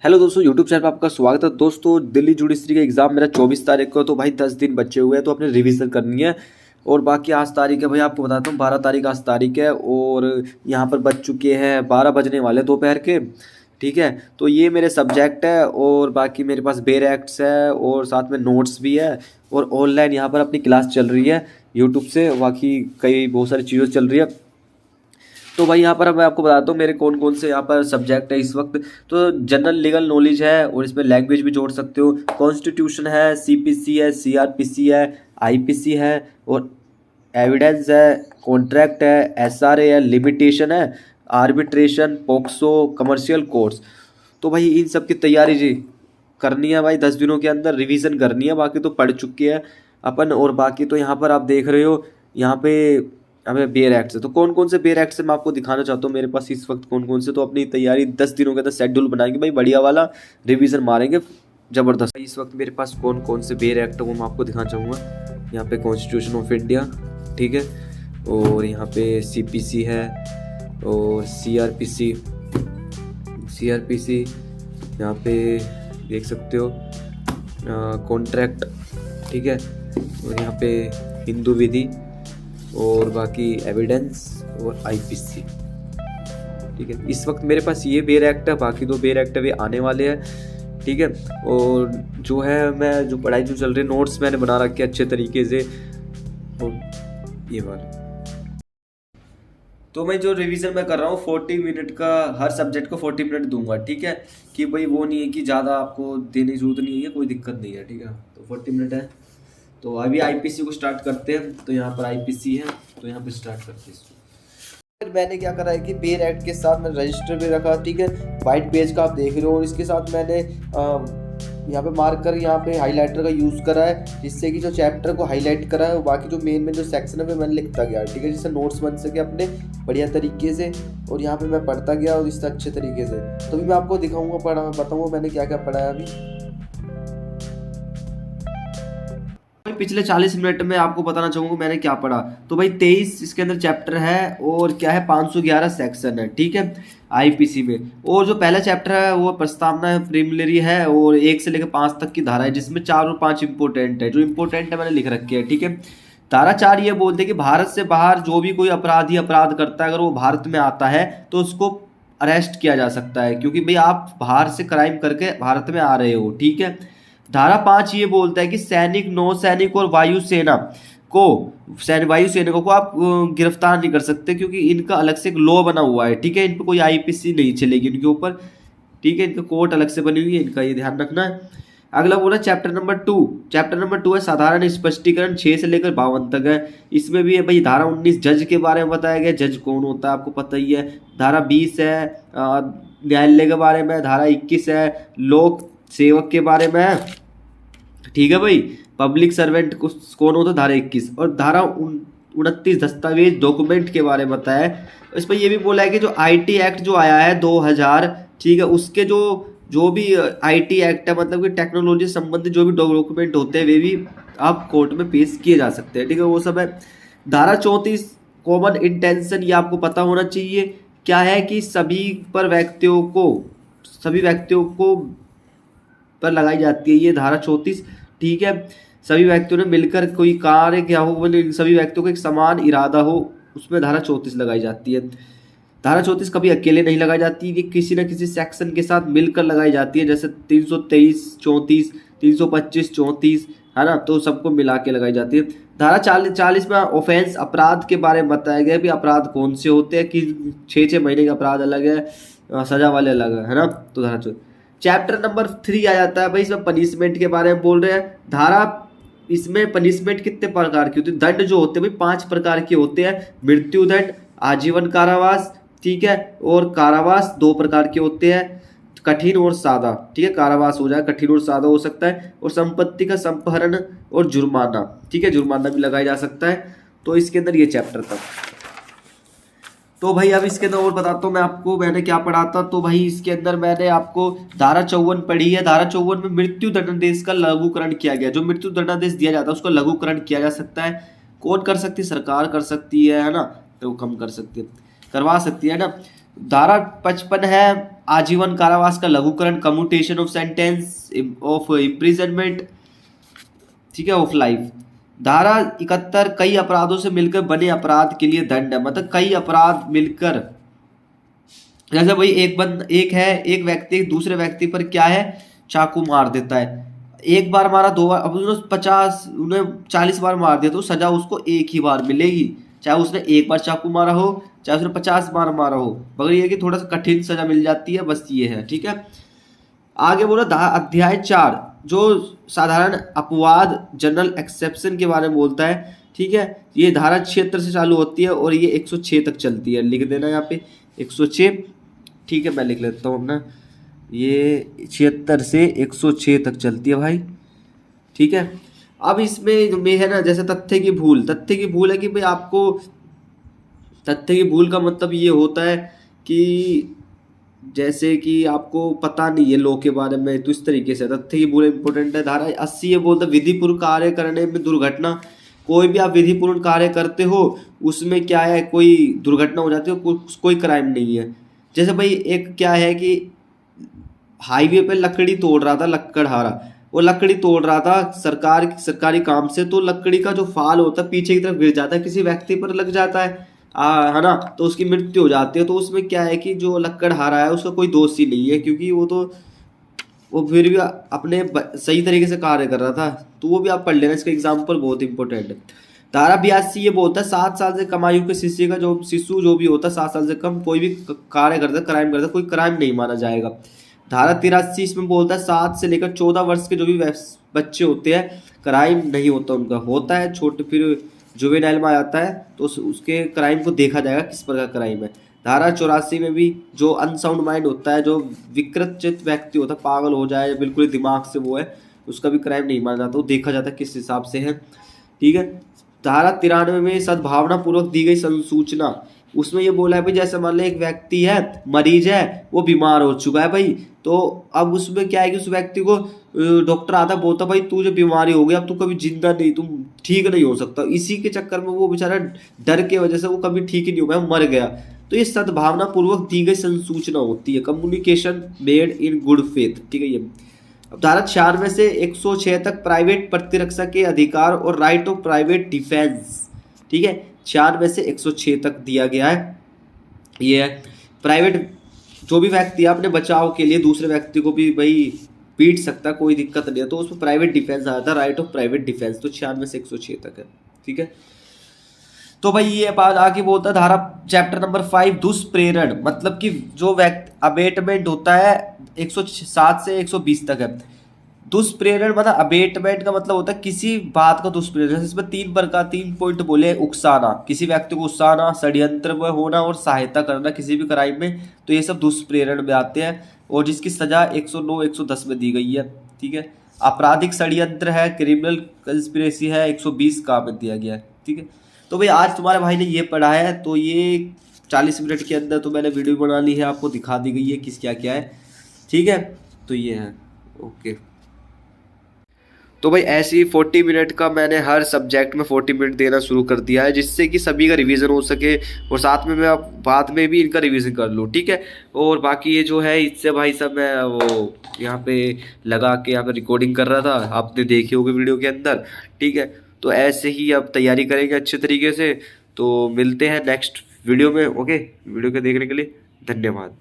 Hello दोस्तों, YouTube channel पर आपका स्वागत है। दोस्तों, दिल्ली जुडिशरी का एग्ज़ाम मेरा 24 तारीख को है, तो भाई 10 दिन बचे हुए हैं, तो अपने रिवीजन करनी है। और बाकी आज तारीख है भाई, आपको बताता हूँ 12 तारीख आज तारीख है। और यहाँ पर बज चुके हैं 12 बजने वाले दोपहर के। ठीक है, तो ये मेरे सब्जेक्ट है और बाकी मेरे पास बेर एक्ट्स है और साथ में नोट्स भी है। और ऑनलाइन यहाँ पर अपनी क्लास चल रही है यूट्यूब से, बाकी कई बहुत सारी चीज़ें चल रही है। तो भाई यहाँ पर मैं आपको बताता हूँ मेरे कौन कौन से यहाँ पर सब्जेक्ट है इस वक्त। तो जनरल लीगल नॉलेज है और इसमें लैंग्वेज भी जोड़ सकते हो, कॉन्स्टिट्यूशन है, सीपीसी है, सीआरपीसी है, आईपीसी है और एविडेंस है, कॉन्ट्रैक्ट है, एसआरए है, लिमिटेशन है, आर्बिट्रेशन, पोक्सो, कमर्शियल कोर्स। तो भाई इन सब की तैयारी जी करनी है भाई, 10 दिनों के अंदर रिवीजन करनी है। बाकी तो पढ़ चुके हैं अपन। और बाकी तो यहाँ पर आप देख रहे हो, यहाँ पे हमें बेयर एक्ट से, तो कौन कौन से बेयर एक्ट से मैं आपको दिखाना चाहता हूँ मेरे पास इस वक्त कौन कौन से। तो अपनी तैयारी 10 दिनों के अंदर शेड्यूल बनाएंगे भाई, बढ़िया वाला रिवीजन मारेंगे ज़बरदस्त। इस वक्त मेरे पास कौन कौन से बेयर एक्ट है वो मैं आपको दिखाना चाहूँगा। यहाँ पे कॉन्स्टिट्यूशन ऑफ इंडिया, ठीक है, और यहाँ पे सीपीसी है और सीआरपीसी, यहाँ पे देख सकते हो, कॉन्ट्रैक्ट, ठीक है, और यहाँ पे हिंदू विधि और बाकी एविडेंस और आईपीसी। ठीक है, इस वक्त मेरे पास ये बेर एक्ट है, बाकी दो बेर एक्ट वे आने वाले हैं। ठीक है, और जो है मैं जो पढ़ाई जो चल रही है, नोट्स मैंने बना रखे अच्छे तरीके से। और ये वाला तो मैं जो रिवीजन मैं कर रहा हूँ 40 मिनट का, हर सब्जेक्ट को 40 मिनट दूंगा। ठीक है, कि भाई वो नहीं है कि ज़्यादा आपको देने की जरूरत नहीं है, कोई दिक्कत नहीं है। ठीक है, तो 40 मिनट है। तो अभी आईपीसी को स्टार्ट करते हैं। तो यहाँ पर आईपीसी है, तो यहाँ पे स्टार्ट करते हैं इसको। फिर मैंने क्या करा है कि बेर एक्ट के साथ मैंने रजिस्टर भी रखा। ठीक है, वाइट पेज का आप देख रहे हो, और इसके साथ मैंने यहाँ पे मार्कर, यहाँ पे हाइलाइटर का यूज़ करा है, जिससे कि जो चैप्टर को हाईलाइट करा है और बाकी जो मेन में जो सेक्शन है वो मैंने लिखता गया। ठीक है, जिससे नोट्स बन सके अपने बढ़िया तरीके से। और यहाँ पे मैं पढ़ता गया और इससे अच्छे तरीके से। तो अभी मैं आपको दिखाऊंगा, बताऊँगा मैंने क्या क्या पढ़ा है अभी। पिछले 40 मिनट में आपको बताना चाहूंगा मैंने क्या पढ़ा। तो भाई 23 इसके अंदर चैप्टर है और क्या है 511 सेक्शन है। ठीक है, आईपीसी में। और जो पहला चैप्टर है वो प्रस्तावना है, प्रीलिमिनरी है, और 1 से लेकर 5 तक की धारा है, जिसमें 4 और 5 इंपोर्टेंट है। जो इंपोर्टेंट है मैंने लिख रखे है। ठीक है, धारा 4 ये बोलते हैं कि भारत से बाहर जो भी कोई अपराधी अपराध करता है, अगर वो भारत में आता है तो उसको अरेस्ट किया जा सकता है, क्योंकि भाई आप बाहर से क्राइम करके भारत में आ रहे हो। ठीक है, धारा 5 ये बोलता है कि सैनिक, नौसैनिक और वायुसेना को, वायु सैनिकों को आप गिरफ्तार नहीं कर सकते, क्योंकि इनका अलग से एक लॉ बना हुआ है। ठीक है, इन पर कोई आईपीसी नहीं चलेगी इनके ऊपर। ठीक है, इनका कोर्ट अलग से बनी हुई है, इनका ये ध्यान रखना है। अगला बोला चैप्टर नंबर 2। चैप्टर नंबर 2 है साधारण स्पष्टीकरण, 6 से लेकर 52 तक है। इसमें भी है भाई धारा 19 जज के बारे में बताया गया, जज कौन होता है आपको पता ही है। धारा 20 है न्यायालय के बारे में। धारा 21 है लोक सेवक के बारे में है। ठीक है भाई, पब्लिक सर्वेंट कौन होता है, धारा 21। और धारा 29 दस्तावेज डॉक्यूमेंट के बारे में बताया है। इस पर यह भी बोला है कि जो आईटी एक्ट जो आया है 2000, ठीक है, उसके जो भी आईटी एक्ट है, मतलब कि टेक्नोलॉजी से संबंधित जो भी डॉक्यूमेंट होते हैं वे भी आप कोर्ट में पेश किए जा सकते हैं। ठीक है, वो सब है। धारा 34 कॉमन इंटेंशन, ये आपको पता होना चाहिए। क्या है कि सभी व्यक्तियों को पर लगाई जाती है ये धारा 34। ठीक है, सभी व्यक्तियों ने मिलकर कोई कार्य क्या हो, मतलब सभी व्यक्तियों को एक समान इरादा हो, उसमें धारा 34 लगाई जाती है। धारा 34 कभी अकेले नहीं लगाई जाती, ये किसी न किसी सेक्शन के साथ मिलकर लगाई जाती है, जैसे 323, 34, 325, 34, है ना, तो सबको मिला के लगाई जाती है। धारा 40 में ऑफेंस, अपराध के बारे में बताया गया भी अपराध कौन से होते हैं, कि 6 महीने का अपराध अलग है, सजा वाले अलग है ना। तो धारा 40। चैप्टर नंबर 3 आ जाता है भाई, इसमें पनिशमेंट के बारे में बोल रहे हैं। धारा इसमें पनिशमेंट कितने प्रकार की होती है, दंड जो होते हैं भाई 5 प्रकार के होते हैं। मृत्यु दंड, आजीवन कारावास, ठीक है, और कारावास 2 प्रकार के होते हैं, कठिन और सादा। ठीक है, कारावास हो जाए, कठिन और सादा हो सकता है। और संपत्ति का संपहरण और जुर्माना, ठीक है, जुर्माना भी लगाया जा सकता है। तो इसके अंदर ये चैप्टर था। तो भाई अब इसके अंदर और बताता हूँ मैं आपको मैंने क्या पढ़ा था। तो भाई इसके अंदर मैंने आपको धारा 54 पढ़ी है। धारा 54 में मृत्यु दंडादेश का लघुकरण किया गया। जो मृत्यु दंडादेश दिया जाता है उसका लघुकरण किया जा सकता है। कौन कर सकती है, सरकार कर सकती है ना, तो कम कर सकती है, करवा सकती है ना। धारा 55 है आजीवन कारावास का लघुकरण, commutation of sentence of imprisonment, ठीक है, ऑफ लाइफ। धारा 71 कई अपराधों से मिलकर बने अपराध के लिए दंड है, मतलब कई अपराध मिलकर, जैसे भाई एक व्यक्ति दूसरे व्यक्ति पर क्या है, चाकू मार देता है, एक बार मारा, दो बार, अब उन्हें 40 बार मार दिया तो सजा उसको एक ही बार मिलेगी, चाहे उसने एक बार चाकू मारा हो, चाहे उसने 50 बार मारा हो, मगर ये कि थोड़ा सा कठिन सजा मिल जाती है, बस ये है, ठीक है। आगे बोला अध्याय 4 जो साधारण अपवाद जनरल एक्सेप्शन के बारे में बोलता है, ठीक है। ये धारा 76 से चालू होती है और ये 106 तक चलती है, लिख देना यहाँ पे 106, ठीक है, मैं लिख लेता हूँ अपना, ये 76 से 106 तक चलती है भाई, ठीक है। अब इसमें में है ना, जैसे तथ्य की भूल है कि भाई आपको, तथ्य की भूल का मतलब ये होता है कि जैसे कि आपको पता नहीं है लॉ के बारे में, तो इस तरीके से तथ्य की भूल इंपॉर्टेंट है। धारा 80 ये बोलता है विधिपूर्ण कार्य करने में दुर्घटना, कोई भी आप विधिपूर्ण कार्य करते हो उसमें क्या है, कोई दुर्घटना हो जाती है, कोई क्राइम नहीं है। जैसे भाई एक क्या है कि हाईवे पे लकड़ी तोड़ रहा था लकड़हारा, वो लकड़ी तोड़ रहा था सरकारी काम से, तो लकड़ी का जो फाल होता है पीछे की तरफ गिर जाता है, किसी व्यक्ति पर लग जाता है ना, तो उसकी मृत्यु हो जाती है। तो उसमें क्या है कि जो लकड़हारा है उसका कोई दोष ही नहीं है, क्योंकि वो फिर भी अपने सही तरीके से कार्य कर रहा था। तो वो भी आप पढ़ लेना, इसका एग्जाम्पल बहुत इंपॉर्टेंट है। धारा 82 ये बोलता है 7 साल से कम आयु के शिशु जो भी होता है 7 साल से कम कोई भी कार्य करता है, क्राइम करता है, कोई क्राइम नहीं माना जाएगा। धारा 83 इसमें बोलता है 7 से लेकर 14 वर्ष के जो भी बच्चे होते हैं क्राइम नहीं होता, उनका होता है छोटे, फिर जुवेनाइल में आ जाता है तो उसके क्राइम को देखा जाएगा किस प्रकार क्राइम है। धारा 84 में भी जो अनसाउंड माइंड होता है, जो विकृत चित्त व्यक्ति होता है, पागल हो जाए बिल्कुल दिमाग से वो है, उसका भी क्राइम नहीं माना जाता, वो देखा जाता है किस हिसाब से है, ठीक है। धारा 93 में सद्भावना पूर्वक दी गई संसूचना, उसमें ये बोला है भाई जैसे मान लो एक व्यक्ति है, मरीज है, वो बीमार हो चुका है भाई, तो अब उसमें क्या है कि उस व्यक्ति को डॉक्टर आता बोलता भाई तू जो बीमारी हो गई अब तू कभी जिंदा नहीं, तुम ठीक नहीं हो सकता, इसी के चक्कर में वो बेचारा डर के वजह से वो कभी ठीक ही नहीं हो गया, मर गया। तो ये सद्भावना पूर्वक दी गई संसूचना होती है, communication made in good faith, ठीक है। ये अब धारा 96 से 106 तक प्राइवेट प्रतिरक्षा के अधिकार और राइट ऑफ प्राइवेट डिफेंस, ठीक है, 96 से 106 तक दिया गया है। ये है प्राइवेट, जो भी व्यक्ति अपने बचाव के लिए दूसरे व्यक्ति को भी भाई पीट सकता, कोई दिक्कत नहीं है, तो उसमें प्राइवेट डिफेंस आया था, राइट ऑफ प्राइवेट डिफेंस, तो 96 से 106 तक है, ठीक है। तो भाई ये बात आगे बोलता है धारा चैप्टर नंबर 5 दुष्प्रेरण, मतलब कि जो व्यक्ति अबेटमेंट होता है 107 से 120 तक है। दुष्प्रेरण मतलब अबेटमेंट का मतलब होता है किसी बात का दुष्प्रेरण, इसमें 3 पॉइंट बोले, उकसाना, किसी व्यक्ति को उकसाना, षड्यंत्र में होना और सहायता करना किसी भी क्राइम में, तो ये सब दुष्प्रेरण में आते हैं, और जिसकी सजा 109 110 में दी गई है, ठीक है। आपराधिक षड्यंत्र है, क्रिमिनल कंस्पिरेसी है, 120 का में दिया गया है, ठीक है। तो भाई आज तुम्हारे भाई ने ये पढ़ा है, तो ये 40 मिनट के अंदर तो मैंने वीडियो बना ली है, आपको दिखा दी गई है किस क्या क्या है, ठीक है। तो ये है, ओके। तो भाई ऐसे ही 40 मिनट का मैंने हर सब्जेक्ट में 40 मिनट देना शुरू कर दिया है, जिससे कि सभी का रिवीजन हो सके, और साथ में मैं बाद में भी इनका रिवीजन कर लूँ, ठीक है। और बाकी ये जो है इससे भाई सब मैं वो यहाँ पे लगा के यहाँ पे रिकॉर्डिंग कर रहा था, आपने देखे होगे वीडियो के अंदर, ठीक है। तो ऐसे ही अब तैयारी करेंगे अच्छे तरीके से, तो मिलते हैं नेक्स्ट वीडियो में, ओके। वीडियो को देखने के लिए धन्यवाद।